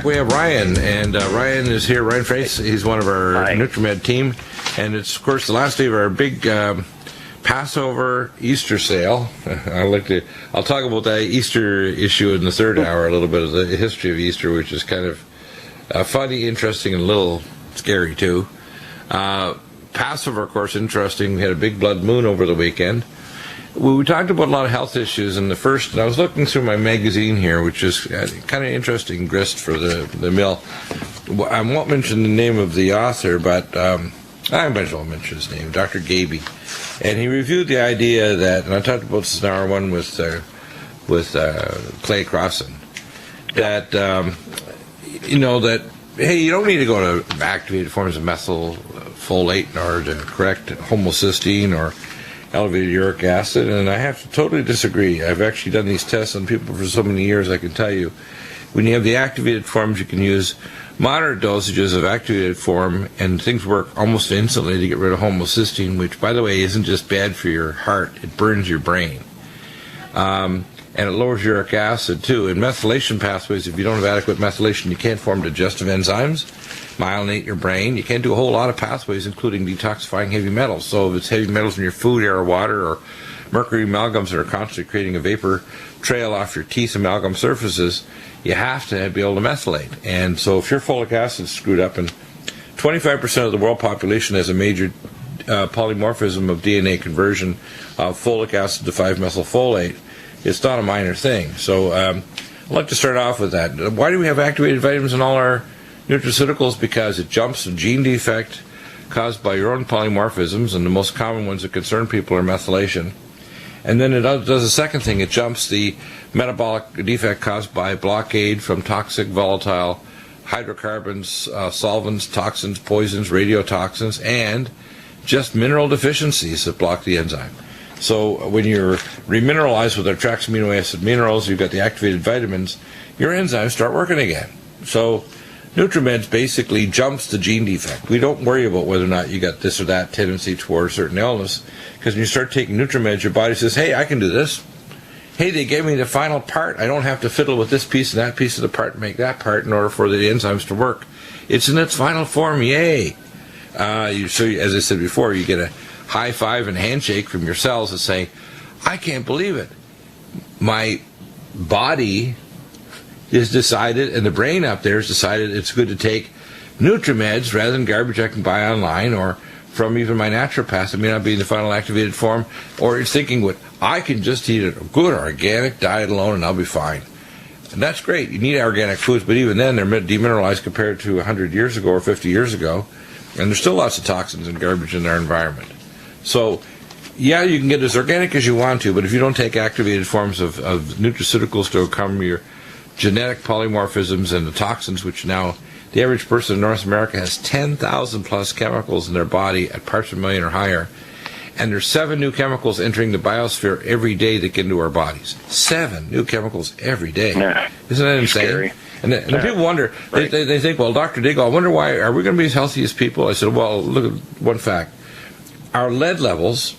We have Ryan, and Ryan is here. Ryan Frace, he's one of our NutriMed team, and it's, of course, the last day of our big Passover Easter sale. I'll talk about that Easter issue in the third hour, a little bit of the history of Easter, which is kind of funny, interesting, and a little scary, too. Passover, of course, interesting. We had a big blood moon over the weekend. We talked about a lot of health issues in the first, and I was looking through my magazine here, which is kind of interesting grist for the mill. I won't mention the name of the author, but I might as well mention his name, Dr. Gaby. And he reviewed the idea that, and I talked about this in hour one with Clay Crossan, that, that, hey, you don't need to go to activated forms of methylfolate in order to correct homocysteine or elevated uric acid, and I have to totally disagree. I've actually done these tests on people for so many years. I can tell you, when you have the activated forms, you can use moderate dosages of activated form, and things work almost instantly to get rid of homocysteine, which, by the way, isn't just bad for your heart. It burns your brain. And it lowers uric acid, too. In methylation pathways, if you don't have adequate methylation, you can't form digestive enzymes, myelinate your brain. You can't do a whole lot of pathways, including detoxifying heavy metals. So if it's heavy metals in your food, air, or water, or mercury amalgams that are constantly creating a vapor trail off your teeth amalgam surfaces, you have to be able to methylate. And so if your folic acid is screwed up, and 25% of the world population has a major polymorphism of DNA conversion of folic acid to 5-methylfolate, it's not a minor thing. So I'd like to start off with that. Why do we have activated vitamins in all our nutraceuticals? Because it jumps a gene defect caused by your own polymorphisms, and the most common ones that concern people are methylation. And then it does a second thing. It jumps the metabolic defect caused by blockade from toxic, volatile hydrocarbons, solvents, toxins, poisons, radiotoxins, and just mineral deficiencies that block the enzyme. So when you're remineralized with our trace amino acid minerals, you've got the activated vitamins, your enzymes start working again. So NutriMeds basically jumps the gene defect. We don't worry about whether or not you got this or that tendency toward a certain illness, because when you start taking NutriMeds, your body says, hey, I can do this. Hey, they gave me the final part. I don't have to fiddle with this piece and that piece of the part to make that part in order for the enzymes to work. It's in its final form, yay. So as I said before, you get a high five and handshake from your cells that say, I can't believe it. My body is decided, and the brain up there has decided it's good to take NutriMeds rather than garbage I can buy online or from even my naturopath. It may not be in the final activated form, or it's thinking, what I can just eat a good organic diet alone and I'll be fine. And that's great. You need organic foods, but even then they're demineralized compared to 100 years ago or 50 years ago, and there's still lots of toxins and garbage in our environment. So, yeah, you can get as organic as you want to, but if you don't take activated forms of nutraceuticals to overcome your genetic polymorphisms and the toxins, which now the average person in North America has 10,000 plus chemicals in their body at parts per million or higher, and there's 7 new chemicals entering the biosphere every day that get into our bodies. 7 new chemicals every day. Yeah. Isn't that insane? Scary. And people wonder, right. they think, well, Dr. Diggle, I wonder why, are we going to be as healthy as people? I said, well, look at one fact. Our lead levels,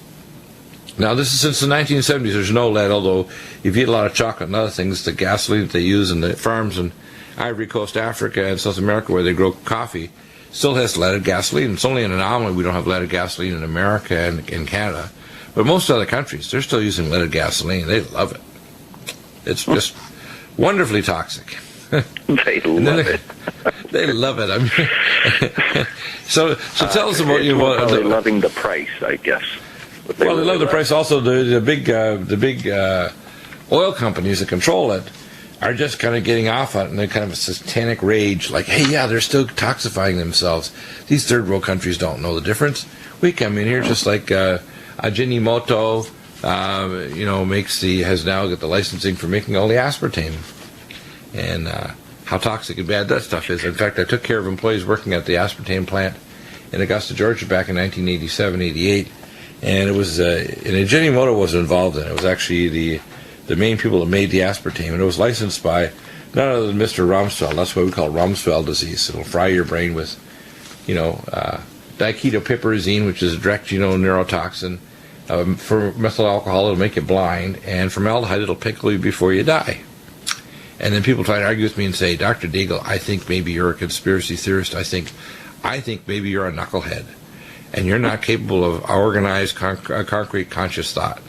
now this is since the 1970s, there's no lead, although if you eat a lot of chocolate and other things, the gasoline that they use in the farms in Ivory Coast, Africa, and South America where they grow coffee still has leaded gasoline. It's only an anomaly we don't have leaded gasoline in America and in Canada. But most other countries, they're still using leaded gasoline. They love it. It's just wonderfully toxic. They love it. They love it. I mean, so tell us about probably loving the price, I guess. Well, they love the price. Also, the big oil companies that control it are just kind of getting off on it, and they're kind of a satanic rage, like, hey, yeah, they're still toxifying themselves. These third world countries don't know the difference. We come in here just like Ajinomoto, has now got the licensing for making all the aspartame, and how toxic and bad that stuff is. In fact, I took care of employees working at the aspartame plant in Augusta, Georgia, back in 1987, 88, and it was and Ajinomoto was involved in it. It was actually the main people that made the aspartame, and it was licensed by none other than Mr. Rumsfeld. That's what we call Rumsfeld disease. It'll fry your brain with, diketopiperazine, which is a direct neurotoxin. For methyl alcohol, it'll make you blind, and formaldehyde, it'll pickle you before you die. And then people try to argue with me and say, Dr. Deagle, I think maybe you're a conspiracy theorist. I think maybe you're a knucklehead. And you're not capable of organized, concrete, conscious thought.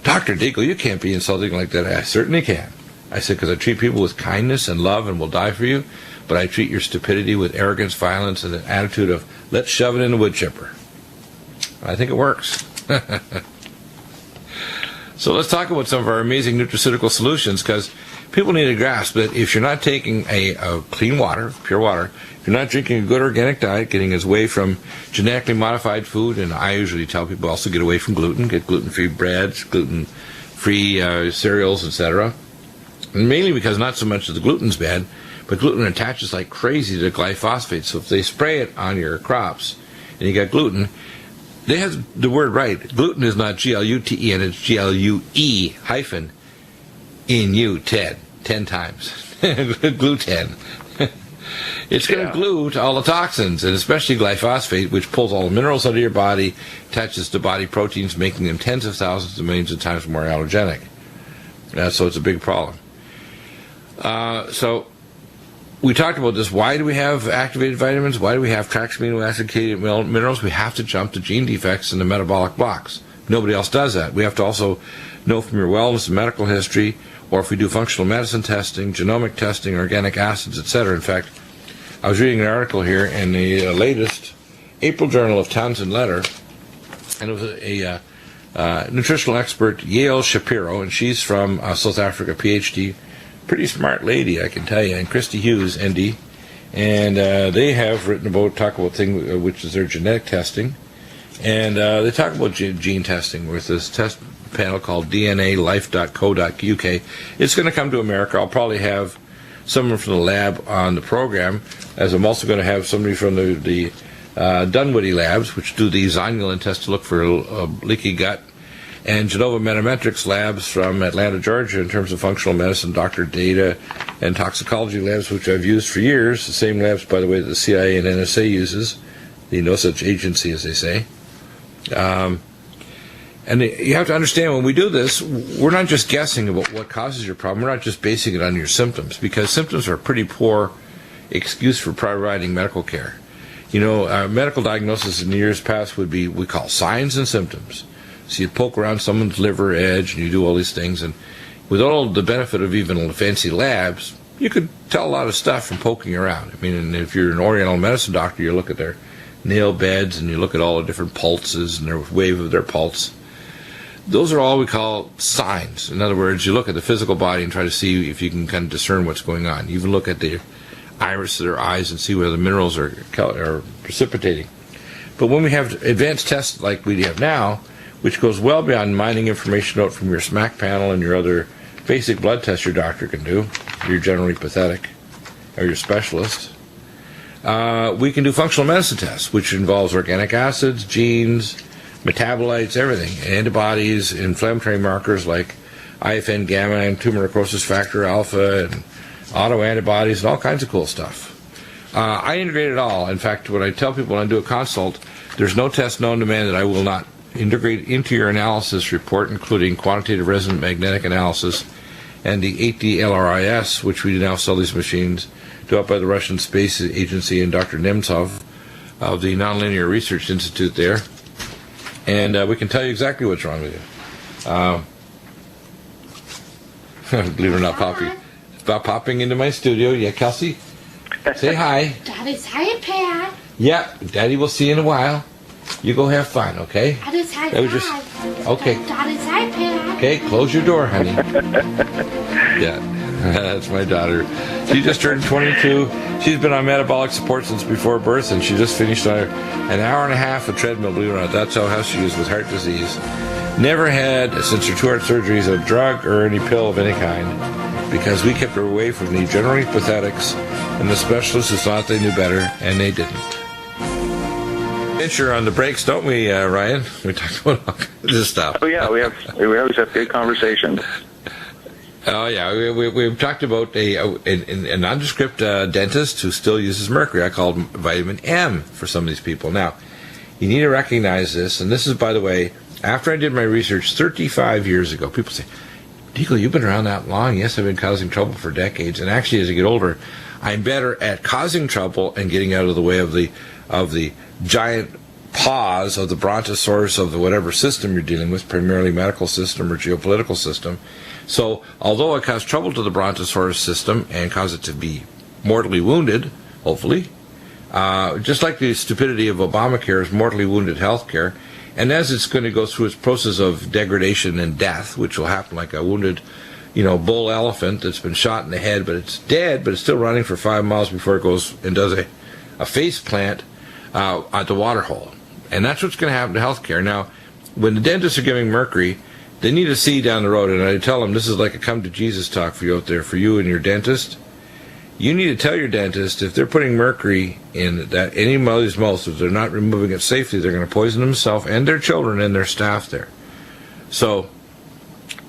Dr. Deagle, you can't be insulting like that. I certainly can. I said, because I treat people with kindness and love and will die for you, but I treat your stupidity with arrogance, violence, and an attitude of, let's shove it in the wood chipper. I think it works. So let's talk about some of our amazing nutraceutical solutions, because people need to grasp that if you're not taking a clean water, pure water, if you're not drinking a good organic diet, getting away from genetically modified food, and I usually tell people also get away from gluten, get gluten-free breads, gluten-free cereals, etc. And mainly because not so much that the gluten's bad, but gluten attaches like crazy to glyphosate. So if they spray it on your crops and you got gluten, they have the word right. Gluten is not G-L-U-T-E-N, it's G-L-U-E hyphen in-U, 10 times. Gluten. It's going to glue to all the toxins, and especially glyphosate, which pulls all the minerals out of your body, attaches to body proteins, making them tens of thousands of millions of times more allergenic. So it's a big problem. So we talked about this. Why do we have activated vitamins? Why do we have trace amino acid-cated minerals? We have to jump to gene defects and the metabolic blocks. Nobody else does that. We have to also know from your wellness and medical history, or if we do functional medicine testing, genomic testing, organic acids, etc. In fact, I was reading an article here in the latest April Journal of Townsend Letter, and it was a nutritional expert, Yael Shapiro, and she's from South Africa, PhD. Pretty smart lady, I can tell you, and Christy Hughes, ND, and they have written about, talk about thing which is their genetic testing, and they talk about gene testing with this test panel called DNAlife.co.uk. It's going to come to America. I'll probably have someone from the lab on the program, as I'm also going to have somebody from the Dunwoody labs, which do the zonulin test to look for leaky gut, and Genova Metametrics labs from Atlanta, Georgia, in terms of functional medicine, Dr. Data, and toxicology labs, which I've used for years, the same labs, by the way, that the CIA and NSA uses, the no such agency, as they say. And you have to understand, when we do this, we're not just guessing about what causes your problem. We're not just basing it on your symptoms, because symptoms are a pretty poor excuse for providing medical care. You know, medical diagnosis in years past would be, we call signs and symptoms. So you poke around someone's liver edge, and you do all these things, and with all the benefit of even fancy labs, you could tell a lot of stuff from poking around. I mean, and if you're an Oriental medicine doctor, you look at their nail beds, and you look at all the different pulses and their wave of their pulse. Those are all we call signs. In other words, you look at the physical body and try to see if you can kind of discern what's going on. You even look at the iris of their eyes and see where the minerals are precipitating. But when we have advanced tests like we have now, which goes well beyond mining information out from your SMAC panel and your other basic blood tests your doctor can do, you're generally pathetic, or your specialist, we can do functional medicine tests, which involves organic acids, genes, metabolites, everything, antibodies, inflammatory markers like IFN gamma and tumor necrosis factor alpha, and autoantibodies, and all kinds of cool stuff. I integrate it all. In fact, what I tell people when I do a consult, there's no test known to man that I will not integrate into your analysis report, including quantitative resonant magnetic analysis and the 8D LRIS, which we now sell these machines, developed by the Russian Space Agency and Dr. Nemtsov of the Nonlinear Research Institute there. And we can tell you exactly what's wrong with you. Believe it or not, Poppy. Stop popping into my studio. Yeah, Kelsey? Say hi. Daddy's hi, Pat. Yeah, Daddy will see you in a while. You go have fun, okay? Daddy's hi, Pat. Okay. Daddy's hi, Pat. Okay, close your door, honey. Yeah, that's my daughter. She just turned 22. She's been on metabolic support since before birth, and she just finished an hour and a half of treadmill, believe it or not. That's how she is with heart disease. Never had, since her 2 heart surgeries, a drug or any pill of any kind, because we kept her away from the generally pathetics and the specialists who thought they knew better, and they didn't. Sure, on the breaks, don't we, Ryan? We talked about all kinds of stuff. Oh yeah, we always have good conversations. Oh yeah, we've talked about a nondescript dentist who still uses mercury. I call vitamin M for some of these people. Now, you need to recognize this, and this is, by the way, after I did my research 35 years ago. People say, Deagle, you've been around that long. Yes, I've been causing trouble for decades. And actually, as I get older, I'm better at causing trouble and getting out of the way of the giant paws of the brontosaurus of the whatever system you're dealing with, primarily medical system or geopolitical system. So, although I cause trouble to the brontosaurus system and cause it to be mortally wounded, hopefully, just like the stupidity of Obamacare is mortally wounded health care, and as it's going to go through its process of degradation and death, which will happen like a wounded, bull elephant that's been shot in the head, but it's dead, but it's still running for 5 miles before it goes and does a face plant at the water hole. And that's what's going to happen to healthcare. Now, when the dentists are giving mercury, they need to see down the road, and I tell them this is like a come to Jesus talk for you out there, for you and your dentist. You need to tell your dentist if they're putting mercury in that any of these mouths, if they're not removing it safely, they're going to poison themselves and their children and their staff there. So,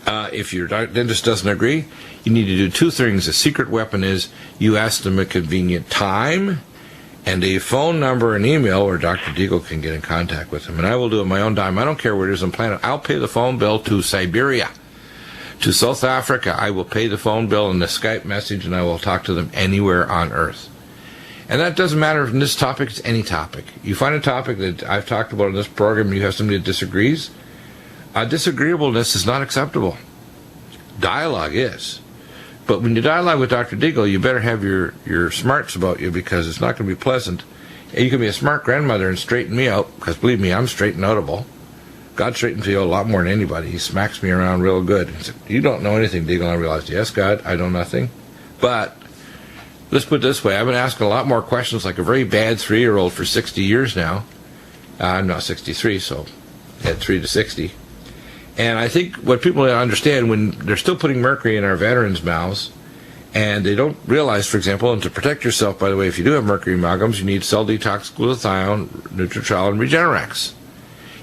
if your dentist doesn't agree, you need to do two things. The secret weapon is you ask them a convenient time and a phone number and email where Dr. Deagle can get in contact with him. And I will do it my own dime. I don't care where it is on planet. I'll pay the phone bill to Siberia, to South Africa. I will pay the phone bill and the Skype message, and I will talk to them anywhere on Earth. And that doesn't matter if in this topic, it's any topic. You find a topic that I've talked about in this program and you have somebody that disagrees, disagreeableness is not acceptable. Dialogue is. But when you dialogue with Dr. Deagle, you better have your smarts about you, because it's not going to be pleasant. And you can be a smart grandmother and straighten me out, because believe me, I'm straighten outable. God straightens me out a lot more than anybody. He smacks me around real good. He said, you don't know anything, Deagle. I realized, yes, God, I know nothing. But let's put it this way. I've been asking a lot more questions like a very bad 3-year-old for 60 years now. I'm not 63, so at 3 to 60. And I think what people don't understand, when they're still putting mercury in our veterans' mouths, and they don't realize, for example, and to protect yourself, by the way, if you do have mercury amalgams, you need cell detox, glutathione, NutriMedical, and Regenerax.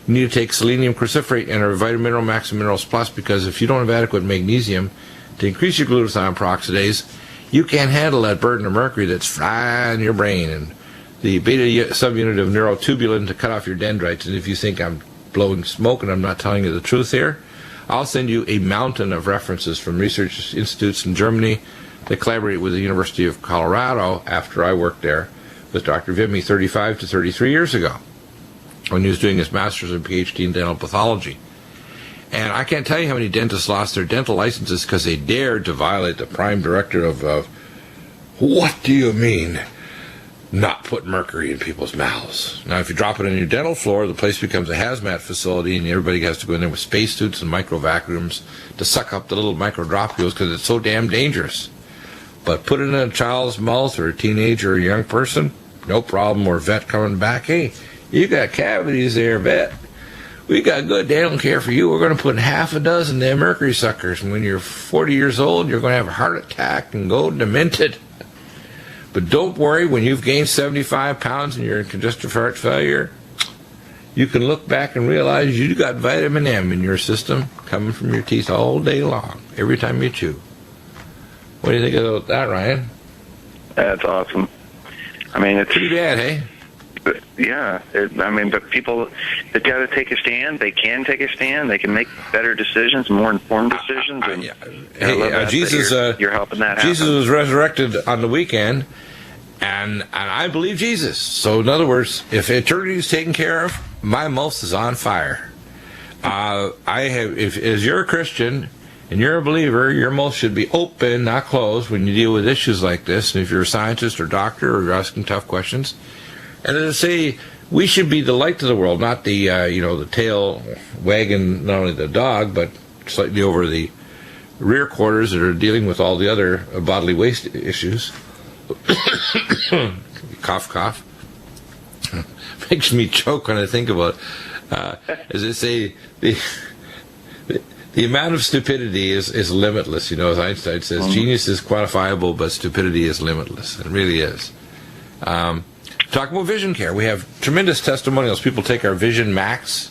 You need to take selenium cruciferate and our Vitamineral Max and Minerals Plus, because if you don't have adequate magnesium to increase your glutathione peroxidase, you can't handle that burden of mercury that's frying your brain. And the beta subunit of neurotubulin to cut off your dendrites. And if you think I'm blowing smoke and I'm not telling you the truth here, I'll send you a mountain of references from research institutes in Germany that collaborate with the University of Colorado after I worked there with Dr. Vimy 35 to 33 years ago when he was doing his master's and PhD in dental pathology. And I can't tell you how many dentists lost their dental licenses because they dared to violate the prime directive of what do you mean not put mercury in people's mouths? Now, if you drop it on your dental floor, the place becomes a hazmat facility, and everybody has to go in there with spacesuits and micro vacuums to suck up the little micro dropules because it's so damn dangerous. But put it in a child's mouth or a teenager or a young person, no problem. Or vet coming back, hey, you got cavities there, vet. We got good dental care for you. We're going to put half a dozen of them mercury suckers, and when you're 40 years old, you're going to have a heart attack and go demented. But don't worry, when you've gained 75 pounds and you're in congestive heart failure, you can look back and realize you got vitamin M in your system coming from your teeth all day long, every time you chew. What do you think about that, Ryan? That's awesome. I mean, it's pretty bad, hey? Yeah. But people, they've got to take a stand. They can take a stand. They can make better decisions, more informed decisions. And hey, Jesus, you're helping that Jesus happen. was resurrected on the weekend, and I believe Jesus. So, in other words, if eternity is taken care of, my mouth is on fire. As you're a Christian and you're a believer, your mouth should be open, not closed, when you deal with issues like this. And if you're a scientist or doctor or you're asking tough questions, and as I say, we should be the light to the world, not the the tail wagging not only the dog, but slightly over the rear quarters that are dealing with all the other bodily waste issues. Cough, cough. Makes me choke when I think about it. As I say, the amount of stupidity is limitless. As Einstein says, genius is quantifiable, but stupidity is limitless. It really is. Talk about vision care. We have tremendous testimonials. People take our Vision Max,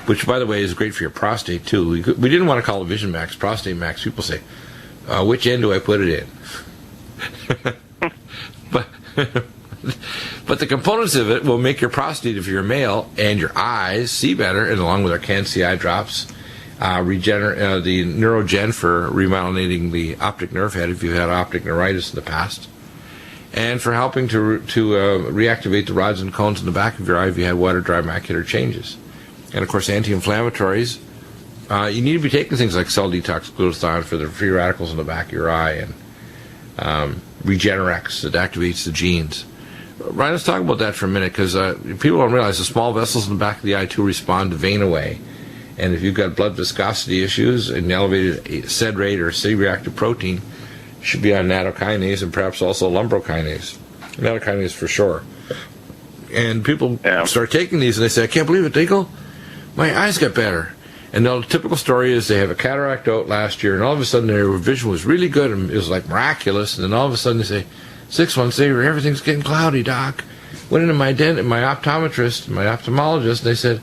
which, by the way, is great for your prostate, too. We didn't want to call it Vision Max, Prostate Max. People say, which end do I put it in? But the components of it will make your prostate, if you're a male, and your eyes see better, and along with our Can-See eye drops, the Neurogen for remyelinating the optic nerve head if you've had optic neuritis in the past, and for helping to reactivate the rods and cones in the back of your eye if you had wet or dry macular changes. And of course, anti-inflammatories. You need to be taking things like cell detox glutathione for the free radicals in the back of your eye, and Regenerex that activates the genes. Ryan, let's talk about that for a minute, because people don't realize the small vessels in the back of the eye too respond to vein away. And if you've got blood viscosity issues and elevated SED rate or C-reactive protein, you should be on nattokinase and perhaps also lumbrokinase. Nattokinase for sure. And people start taking these and they say, I can't believe it, Dingle. My eyes got better. And the typical story is they have a cataract out last year, and all of a sudden their vision was really good, and it was like miraculous. And then all of a sudden they say, 6 months later, everything's getting cloudy, Doc. Went into my optometrist, my ophthalmologist, and they said,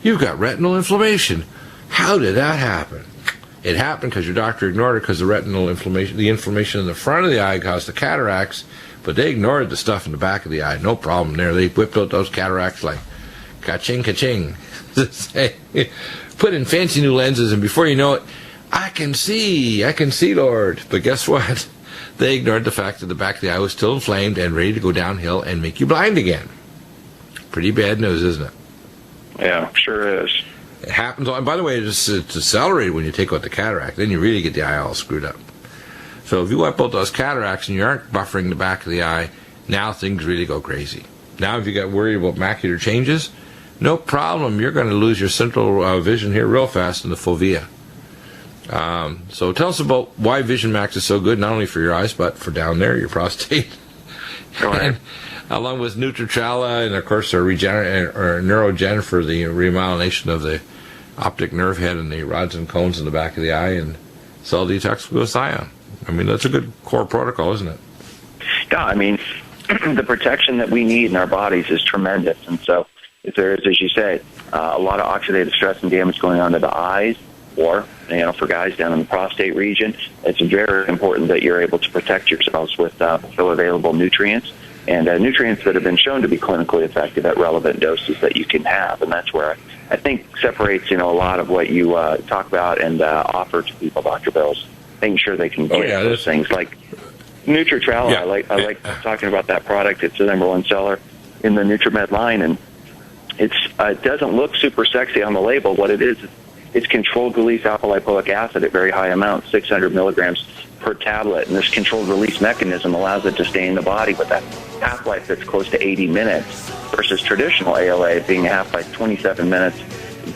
you've got retinal inflammation. How did that happen? It happened because your doctor ignored it because the retinal inflammation, the inflammation in the front of the eye caused the cataracts, but they ignored the stuff in the back of the eye. No problem there. They whipped out those cataracts like ka-ching, ka-ching. Put in fancy new lenses, and before you know it, I can see, Lord. But guess what? They ignored the fact that the back of the eye was still inflamed and ready to go downhill and make you blind again. Pretty bad news, isn't it? Yeah, sure is. It happens. And by the way, it's accelerated when you take out the cataract. Then you really get the eye all screwed up. So if you wipe out those cataracts and you aren't buffering the back of the eye, now things really go crazy. Now if you got worried about macular changes, no problem. You're going to lose your central vision here real fast in the fovea. So tell us about why Vision Max is so good, not only for your eyes, but for down there, your prostate. And, along with Nutritrala and, of course, our Neurogen for the remyelination of the optic nerve head and the rods and cones in the back of the eye, and cell detox glutathione. I mean, that's a good core protocol, isn't it? Yeah, I mean, the protection that we need in our bodies is tremendous. And so if there is, as you say, a lot of oxidative stress and damage going on to the eyes, or, for guys down in the prostate region, it's very important that you're able to protect yourselves with full available nutrients, and nutrients that have been shown to be clinically effective at relevant doses that you can have. And that's where I think separates, a lot of what you talk about and offer to people, Dr. Bills, making sure they can get those things like Nutritrala. Yeah. I like talking about that product. It's the #1 seller in the NutriMed line, and it doesn't look super sexy on the label. What it is, it's controlled release alpha lipoic acid at very high amounts, 600 milligrams per tablet, and this controlled release mechanism allows it to stay in the body with a half-life that's close to 80 minutes versus traditional ALA being a half-life 27 minutes,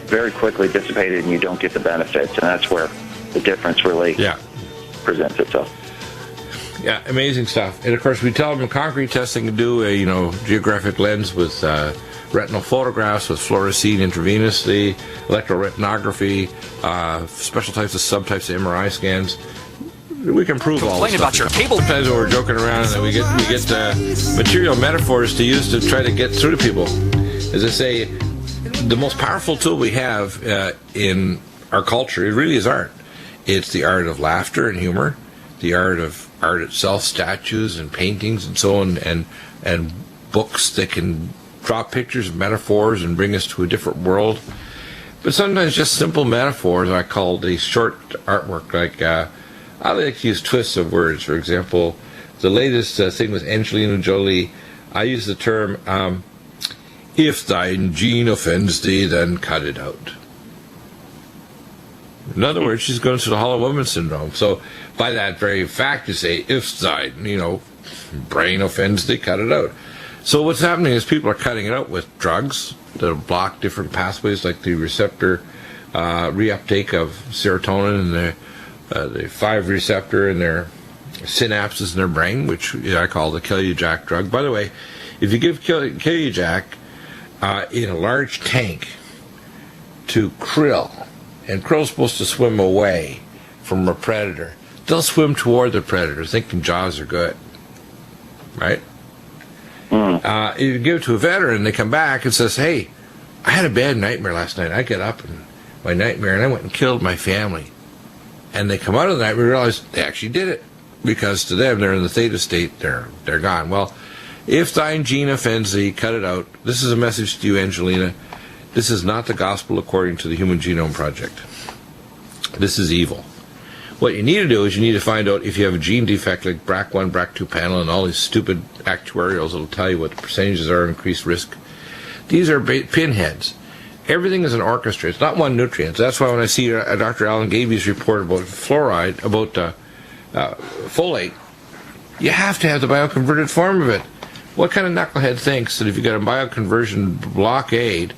very quickly dissipated, and you don't get the benefits, and that's where the difference really presents itself. Yeah, amazing stuff. And of course, we tell them concrete testing to do a geographic lens with retinal photographs with fluorescein intravenously, electroretinography, special types of subtypes of MRI scans. We can prove all this stuff. Your cable. Sometimes when we're joking around and we get material metaphors to use to try to get through to people. As I say, the most powerful tool we have in our culture, it really is art. It's the art of laughter and humor, the art of art itself, statues and paintings and so on, and books that can draw pictures and metaphors and bring us to a different world. But sometimes just simple metaphors, I call the short artwork, like I like to use twists of words. For example, the latest thing with Angelina Jolie, I use the term, if thine gene offends thee, then cut it out. In other words, she's going through the Hollow Woman syndrome. So by that very fact, you say, if thine, brain offends thee, cut it out. So what's happening is people are cutting it out with drugs that block different pathways, like the receptor reuptake of serotonin and the 5 receptor in their synapses in their brain, which I call the kill you jack drug. By the way, if you give kill you jack in a large tank to krill, and krill's supposed to swim away from a predator, they'll swim toward the predator thinking jaws are good, right? You give it to a veteran, they come back and says, hey, I had a bad nightmare last night. I get up in my nightmare and I went and killed my family. And they come out of the night and realize they actually did it, because to them, they're in the theta state, they're gone. Well, if thine gene offends thee, cut it out. This is a message to you, Angelina. This is not the gospel according to the Human Genome Project. This is evil. What you need to do is you need to find out if you have a gene defect like BRCA1, BRCA2 panel, and all these stupid actuarials that will tell you what the percentages are of increased risk. These are pinheads. Everything is an orchestra. It's not one nutrient. That's why when I see Dr. Alan Gaby's report about fluoride, about folate, you have to have the bioconverted form of it. What kind of knucklehead thinks that if you got a bioconversion blockade,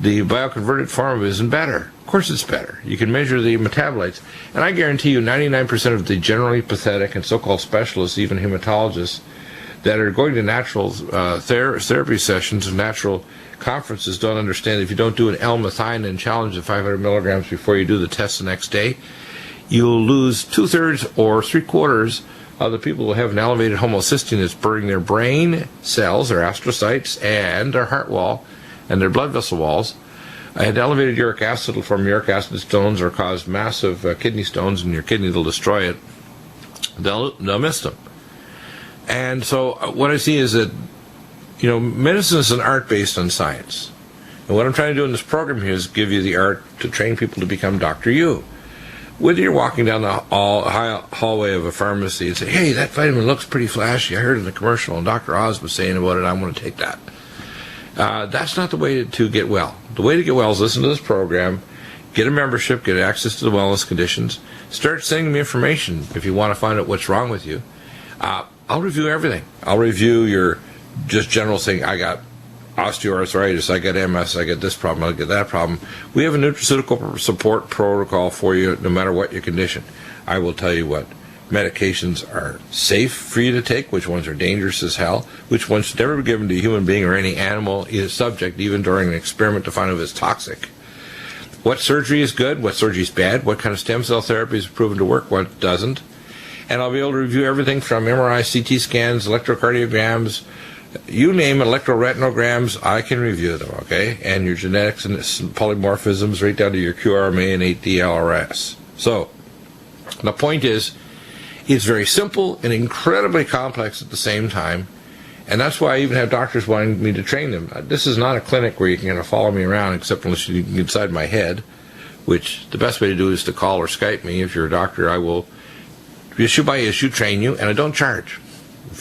the bioconverted form of it isn't better? Of course it's better. You can measure the metabolites. And I guarantee you 99% of the generally pathetic and so-called specialists, even hematologists, that are going to natural therapy sessions and natural conferences don't understand if you don't do an L-methionine challenge of 500 milligrams before you do the test the next day, you'll lose 2/3 or 3/4 of the people who have an elevated homocysteine that's burning their brain cells, their astrocytes, and their heart wall, and their blood vessel walls. I had elevated uric acid will form uric acid stones or cause massive kidney stones, and your kidney will destroy it. They'll miss them. And so what I see is that, medicine is an art based on science. And what I'm trying to do in this program here is give you the art to train people to become Dr. You. Whether you're walking down the hallway of a pharmacy and say, hey, that vitamin looks pretty flashy, I heard it in the commercial, and Dr. Oz was saying about it, I want to take that. That's not the way to get well. The way to get well is listen to this program, get a membership, get access to the wellness conditions, start sending me information if you want to find out what's wrong with you. I'll review everything. I'll review your just general saying, I got osteoarthritis, I got MS, I got this problem, I get that problem. We have a nutraceutical support protocol for you no matter what your condition. I will tell you what medications are safe for you to take, which ones are dangerous as hell, which ones should never be given to a human being or any animal subject, even during an experiment to find out if it's toxic. What surgery is good, what surgery is bad, what kind of stem cell therapy is proven to work, what doesn't. And I'll be able to review everything from MRI, CT scans, electrocardiograms, you name it, electroretinograms, I can review them, okay? And your genetics and polymorphisms right down to your QRMA and 8DLRS. So, the point is, it's very simple and incredibly complex at the same time, and that's why I even have doctors wanting me to train them. This is not a clinic where you can follow me around, except unless you can get inside my head, which the best way to do is to call or Skype me. If you're a doctor, I will issue by issue train you, and I don't charge.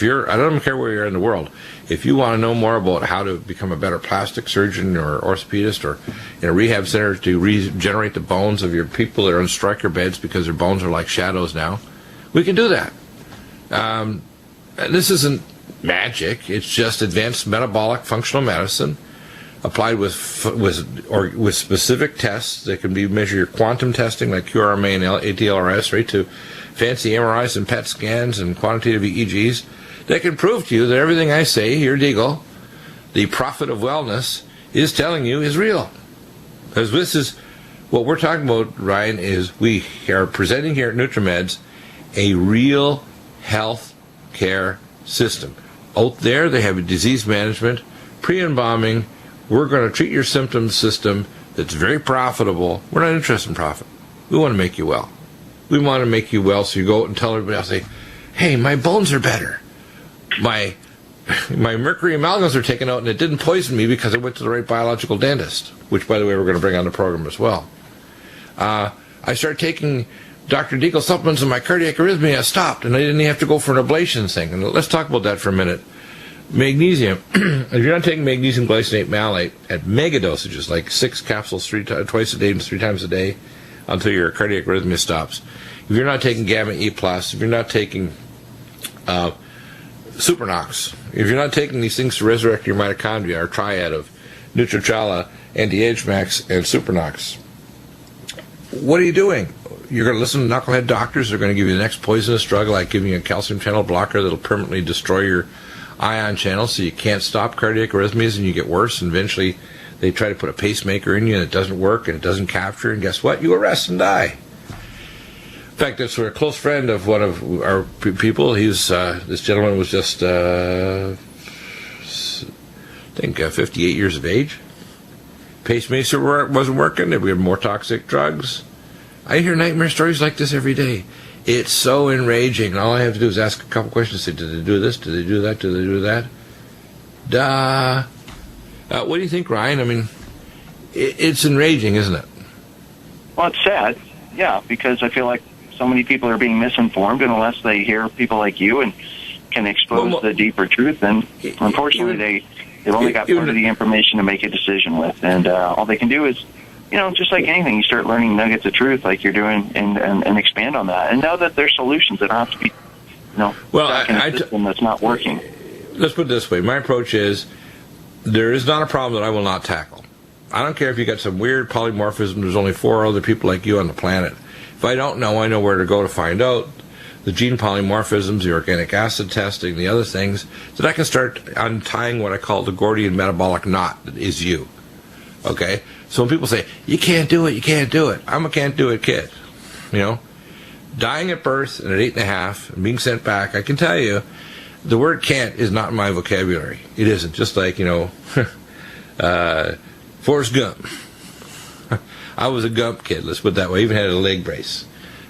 I don't care where you're in the world. If you want to know more about how to become a better plastic surgeon or orthopedist or in a rehab center to regenerate the bones of your people that are on striker beds because their bones are like shadows now, we can do that. This isn't magic. It's just advanced metabolic functional medicine applied with specific tests that can be measure your quantum testing like QRMA and ATLRS, right, to fancy MRIs and PET scans and quantitative EEGs that can prove to you that everything I say here, Deagle, the prophet of wellness, is telling you is real. Because this is what we're talking about, Ryan, is we are presenting here at NutriMeds a real health care system. Out there, they have a disease management, pre-embalming. We're going to treat your symptoms system that's very profitable. We're not interested in profit. We want to make you well. We want to make you well so you go out and tell everybody else, say, hey, my bones are better. My mercury amalgams are taken out and it didn't poison me because I went to the right biological dentist, which, by the way, we're going to bring on the program as well. I started taking Dr. Deagle supplements and my cardiac arrhythmia stopped, and I didn't have to go for an ablation thing. And let's talk about that for a minute. Magnesium. If you're not taking magnesium glycinate malate at mega dosages, like 6 capsules twice a day and 3 times a day until your cardiac arrhythmia stops. If you're not taking gamma E+, if you're not taking Supernox, if you're not taking these things to resurrect your mitochondria, our triad of Nutrichala, Anti-Age Max, and Supernox, what are you doing? You're going to listen to knucklehead doctors. They're going to give you the next poisonous drug, like giving you a calcium channel blocker that'll permanently destroy your ion channel so you can't stop cardiac arrhythmias and you get worse, and eventually they try to put a pacemaker in you and it doesn't work and it doesn't capture, and guess what? You arrest and die. In fact, that's a close friend of one of our people. He's this gentleman was just, I think, 58 years of age. Pacemaker wasn't working. We had more toxic drugs. I hear nightmare stories like this every day. It's so enraging. All I have to do is ask a couple questions. Say, did they do this? Did they do that? Did they do that? Duh. What do you think, Ryan? I mean, it's enraging, isn't it? Well, it's sad. Yeah, because I feel like so many people are being misinformed, and unless they hear people like you and can expose the deeper truth, then unfortunately they've only got part of the information to make a decision with, and all they can do is, just like anything, you start learning nuggets of truth like you're doing, and expand on that, and know that there's solutions that don't have to be, stuck in a system that's not working. Let's put it this way. My approach is, there is not a problem that I will not tackle. I don't care if you got some weird polymorphism. There's only 4 other people like you on the planet. If I don't know, I know where to go to find out the gene polymorphisms, the organic acid testing, the other things, that I can start untying what I call the Gordian metabolic knot that is you. Okay? So when people say, you can't do it, I'm a can't do it kid. Dying at birth and at 8.5 and being sent back, I can tell you, the word can't is not in my vocabulary. It isn't. Just like, Forrest Gump. I was a Gump kid, let's put it that way. I even had a leg brace.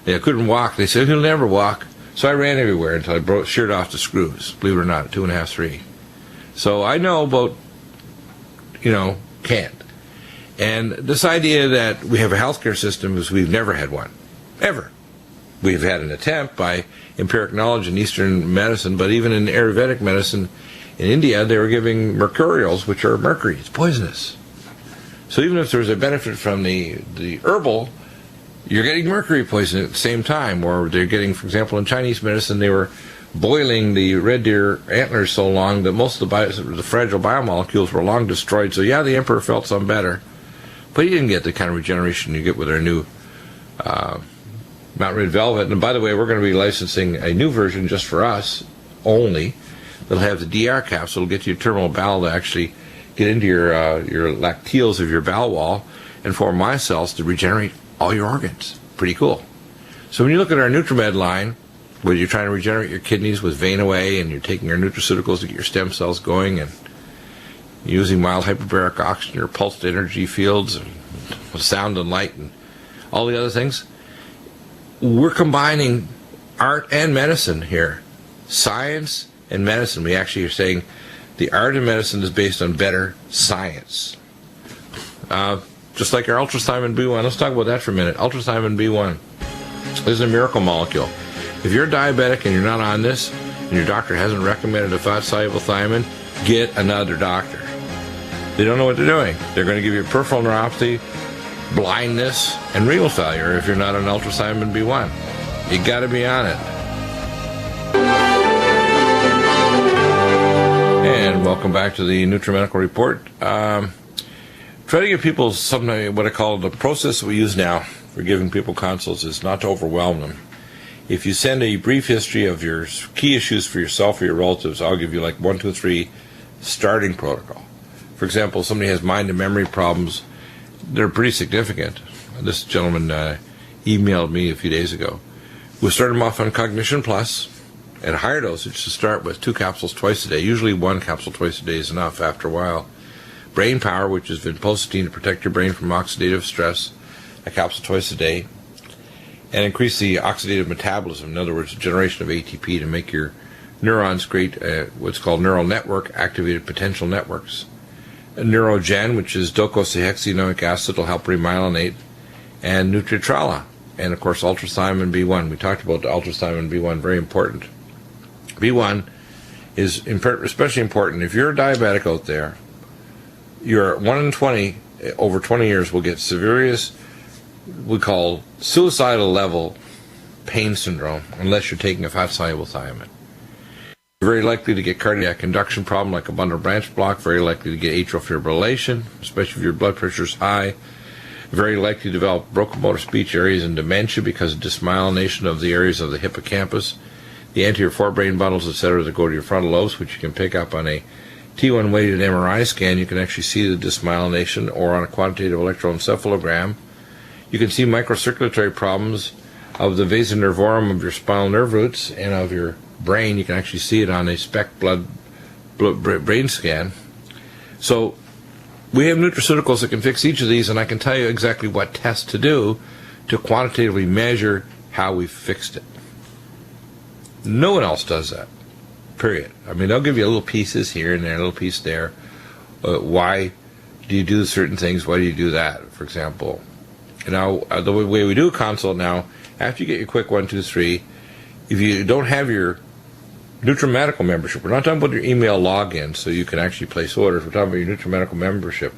I couldn't walk. They said, he'll never walk. So I ran everywhere until I sheared off the screws, believe it or not, 2.5, 3. So I know about, can't. And this idea that we have a healthcare system is we've never had one. Ever. We've had an attempt by empiric knowledge in Eastern medicine, but even in Ayurvedic medicine in India, they were giving mercurials, which are mercury. It's poisonous. So even if there's a benefit from the herbal, you're getting mercury poisoning at the same time. Or they're getting, for example, in Chinese medicine, they were boiling the red deer antlers so long that most of the fragile biomolecules were long destroyed. So yeah, the emperor felt some better, but he didn't get the kind of regeneration you get with our new Mount Red Velvet. And by the way, we're going to be licensing a new version just for us only. That'll have the DR capsule. It'll get you terminal bowel to actually get into your lacteals of your bowel wall and form micelles to regenerate all your organs. Pretty cool. So when you look at our NutriMed line, where you're trying to regenerate your kidneys with vein away, and you're taking our nutraceuticals to get your stem cells going, and using mild hyperbaric oxygen, your pulsed energy fields, and sound and light, and all the other things, we're combining art and medicine here. Science and medicine. We actually are saying the art of medicine is based on better science. Just like our ultrathymine B1. Let's talk about that for a minute. Ultrathymine B1 is a miracle molecule. If you're diabetic and you're not on this, and your doctor hasn't recommended a fat-soluble thiamine, get another doctor. They don't know what they're doing. They're going to give you peripheral neuropathy, blindness, and renal failure if you're not on ultrathymine B1. You got to be on it. And welcome back to the NutriMedical Report. Try to give people something, what I call the process we use now for giving people consults is not to overwhelm them. If you send a brief history of your key issues for yourself or your relatives, I'll give you like 1, 2, 3 starting protocol. For example, somebody has mind and memory problems. They're pretty significant. This gentleman emailed me a few days ago. We started him off on Cognition Plus at a higher dosage to start with 2 capsules twice a day. Usually 1 capsule twice a day is enough after a while. Brain Power, which is vinpocetine to protect your brain from oxidative stress, a capsule twice a day, and increase the oxidative metabolism, in other words, the generation of ATP to make your neurons create what's called neural network activated potential networks. Neurogen, which is docosahexaenoic acid, will help remyelinate, and Nutritrala, and of course ultrathymine B1. We talked about the ultrathymine B1, very important. B1 is especially important if you're a diabetic out there. You're 1 in 20 over 20 years will get serious, we call suicidal level pain syndrome unless you're taking a fat-soluble thiamine. You're very likely to get cardiac conduction problem like a bundle branch block, very likely to get atrial fibrillation, especially if your blood pressure is high, very likely to develop broken motor speech areas and dementia because of dysmyelination of the areas of the hippocampus, the anterior forebrain bundles, etc., that go to your frontal lobes, which you can pick up on a T1 weighted MRI scan. You can actually see the dysmyelination, or on a quantitative electroencephalogram. You can see microcirculatory problems of the vasa nervorum of your spinal nerve roots and of your brain. You can actually see it on a SPECT brain scan. So we have nutraceuticals that can fix each of these, and I can tell you exactly what tests to do to quantitatively measure how we fixed it. No one else does that. Period. I mean, they'll give you little pieces here and there, a little piece there. Why do you do certain things? Why do you do that? For example, Now, the way we do a consult now, after you get your quick 1, 2, 3, if you don't have your NutriMedical membership, we're not talking about your email login so you can actually place orders. We're talking about your NutriMedical membership.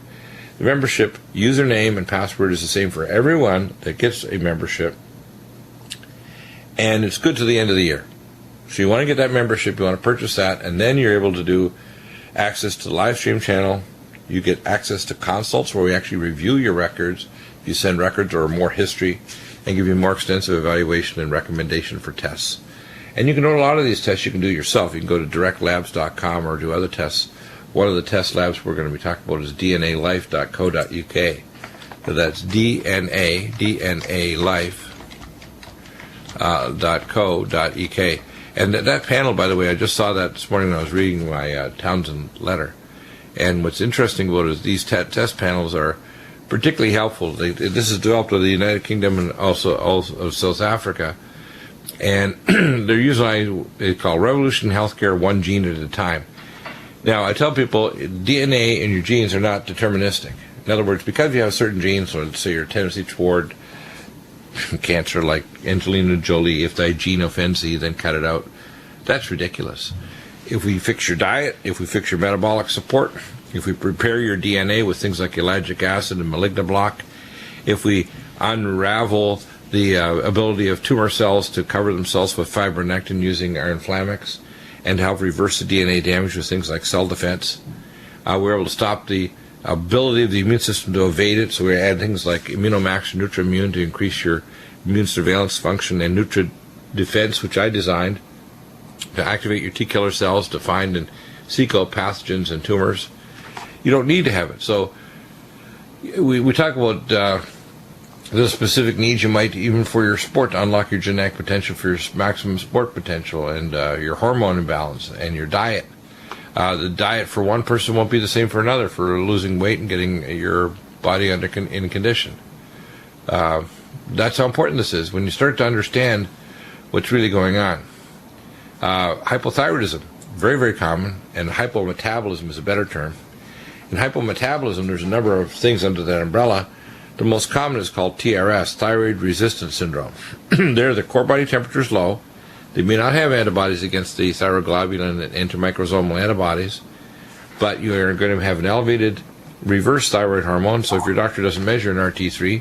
The membership username and password is the same for everyone that gets a membership, and it's good to the end of the year. So you want to get that membership, you want to purchase that, and then you're able to do access to the live stream channel. You get access to consults where we actually review your records. You send records or more history and give you more extensive evaluation and recommendation for tests. And you can do a lot of these tests you can do yourself. You can go to directlabs.com or do other tests. One of the test labs we're going to be talking about is dnalife.co.uk. So that's dnalife.co.uk. And that panel, by the way, I just saw that this morning when I was reading my Townsend letter. And what's interesting about it is these test panels are particularly helpful. This is developed with the United Kingdom and also of South Africa. And they're usually called Revolution Healthcare, one gene at a time. Now, I tell people DNA and your genes are not deterministic. In other words, because you have certain genes, so let's say your tendency toward cancer, like Angelina Jolie, if thy gene offends thee, then cut it out. That's ridiculous. If we fix your diet, if we fix your metabolic support, if we prepare your DNA with things like ellagic acid and malignoblock, if we unravel the ability of tumor cells to cover themselves with fibronectin using our inflammix, and help reverse the DNA damage with things like cell defense, we're able to stop the ability of the immune system to evade it, so we add things like Immunomax or NutriImmune to increase your immune surveillance function, and NutriDefense, which I designed, to activate your T killer cells to find and seek out pathogens and tumors. You don't need to have it. So we talk about the specific needs you might, even for your sport, to unlock your genetic potential for your maximum sport potential, and your hormone imbalance, and your diet. The diet for one person won't be the same for another for losing weight and getting your body in condition. That's how important this is. When you start to understand what's really going on. Hypothyroidism, very, very common, and hypometabolism is a better term. In hypometabolism, there's a number of things under that umbrella. The most common is called TRS, thyroid resistance syndrome. There, the core body temperature is low. They may not have antibodies against the thyroglobulin and antimicrosomal antibodies, but you are going to have an elevated reverse thyroid hormone. So if your doctor doesn't measure an RT3,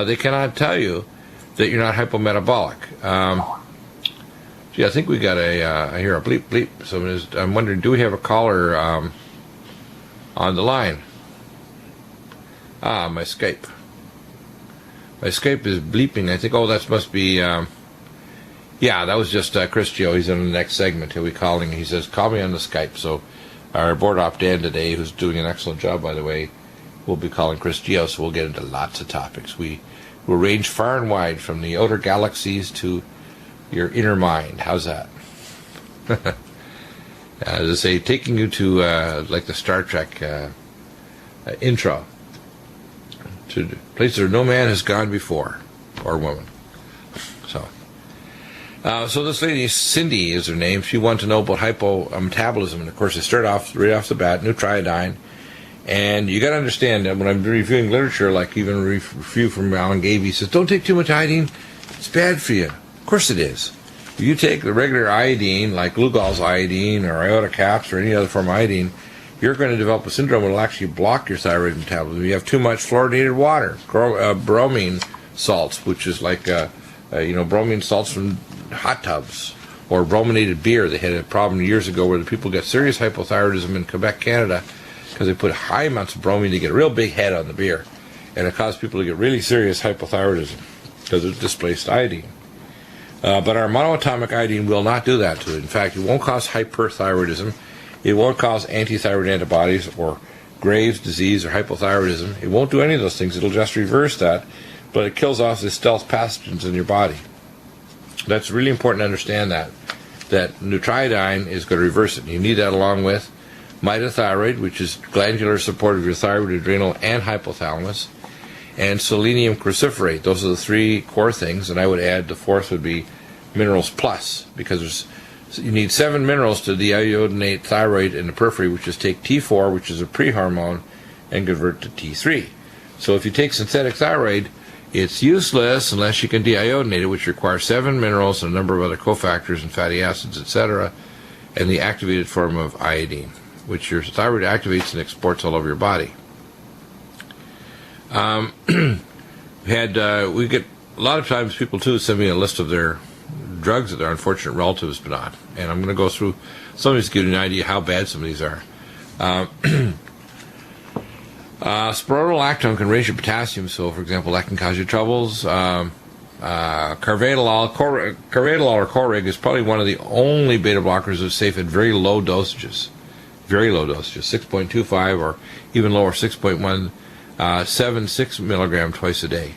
they cannot tell you that you're not hypometabolic. Gee, I think we got I hear a bleep bleep. So I'm wondering, do we have a caller on the line? My Skype. My Skype is bleeping. I think, that must be, yeah, that was just Chris Gio. He's in the next segment. He'll be calling. He says, call me on the Skype. So our board op Dan today, who's doing an excellent job, by the way, will be calling Chris Gio, so we'll get into lots of topics. We will range far and wide from the outer galaxies to your inner mind. How's that? As I say, taking you to like the Star Trek intro, to places where no man has gone before, or woman. So this lady, Cindy is her name. She wanted to know about hypometabolism, and of course, they start off right off the bat, nutriodine. And you got to understand that when I'm reviewing literature, like even a review from Alan Gavey, he says, don't take too much iodine, it's bad for you. Of course it is. If you take the regular iodine, like Lugol's iodine or iota caps or any other form of iodine, you're going to develop a syndrome that will actually block your thyroid metabolism. You have too much fluoridated water, bromine salts, which is like bromine salts from hot tubs, or brominated beer. They had a problem years ago where the people got serious hypothyroidism in Quebec, Canada, because they put high amounts of bromine to get a real big head on the beer, and it caused people to get really serious hypothyroidism because it displaced iodine. But our monoatomic iodine will not do that to it. In fact, it won't cause hyperthyroidism. It won't cause antithyroid antibodies or Graves' disease or hypothyroidism. It won't do any of those things. It'll just reverse that, but it kills off the stealth pathogens in your body. That's really important to understand that nutriodine is going to reverse it. You need that along with mitothyroid, which is glandular support of your thyroid, adrenal, and hypothalamus, and selenium cruciferate. Those are the three core things, and I would add the fourth would be minerals plus, because you need 7 minerals to deiodinate thyroid in the periphery, which is take T4, which is a pre-hormone, and convert to T3. So if you take synthetic thyroid, It's useless unless you can deiodinate it, which requires 7 minerals and a number of other cofactors and fatty acids, etc., and the activated form of iodine, which your thyroid activates and exports all over your body. We get a lot of times people too send me a list of their drugs that their unfortunate relatives have been on, and I'm going to go through some of these to give you an idea how bad some of these are. Spironolactone can raise your potassium, so for example that can cause you troubles. Carvedilol or Coreg is probably one of the only beta blockers that's safe at very low dosages, 6.25 or even lower, 6.176 milligram twice a day,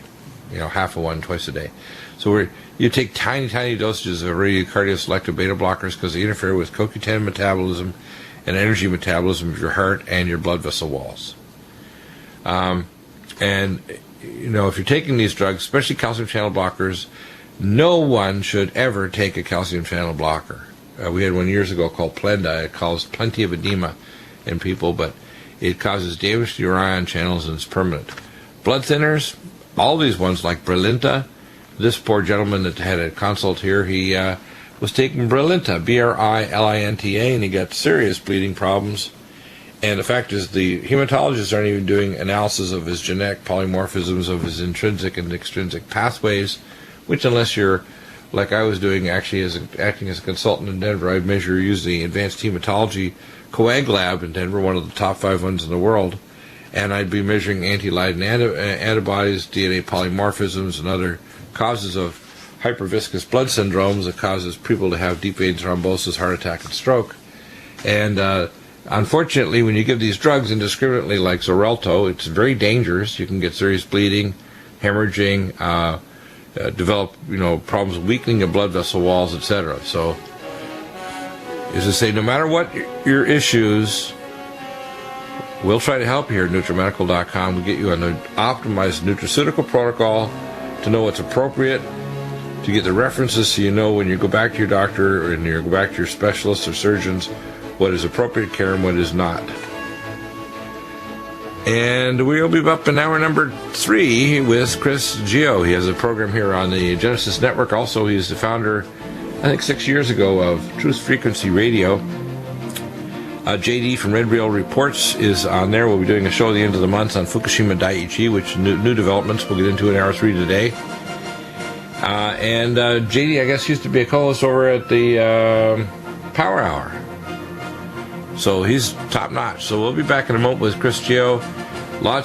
half of one twice a day. So you take tiny dosages of radiocardioselective beta blockers because they interfere with CoQ10 metabolism and energy metabolism of your heart and your blood vessel walls. And if you're taking these drugs, especially calcium channel blockers, no one should ever take a calcium channel blocker. We had one years ago called Plenda. It caused plenty of edema in people, but it causes damage to your ion channels and it's permanent. Blood thinners, all these ones like Brilinta. This poor gentleman that had a consult here, he was taking Brilinta, Brilinta, and he got serious bleeding problems. And the fact is, the hematologists aren't even doing analysis of his genetic polymorphisms of his intrinsic and extrinsic pathways, which unless you're, like I was doing actually acting as a consultant in Denver, I'd measure using the Advanced Hematology Coag Lab in Denver, one of the top 5 ones in the world, and I'd be measuring anti-Leiden antibodies, DNA polymorphisms, and other causes of hyperviscous blood syndromes that causes people to have deep vein thrombosis, heart attack, and stroke. And unfortunately, when you give these drugs indiscriminately like Xarelto, it's very dangerous. You can get serious bleeding, hemorrhaging, develop problems weakening of blood vessel walls, etc. So, as I say, no matter what your issues, we'll try to help you here at NutriMedical.com. We get you an optimized nutraceutical protocol to know what's appropriate, to get the references so you know when you go back to your doctor or you go back to your specialists or surgeons what is appropriate care and what is not. And we'll be up in hour number 3 with Chris Geo. He has a program here on the Genesis Network. Also, he's the founder, I think 6 years ago, of Truth Frequency Radio. JD from Red Rail Reports is on there. We'll be doing a show at the end of the month on Fukushima Daiichi, which new developments we'll get into in hour 3 today. And JD, I guess, used to be a co-host over at the Power Hour. So he's top notch. So we'll be back in a moment with Chris Geo. Lots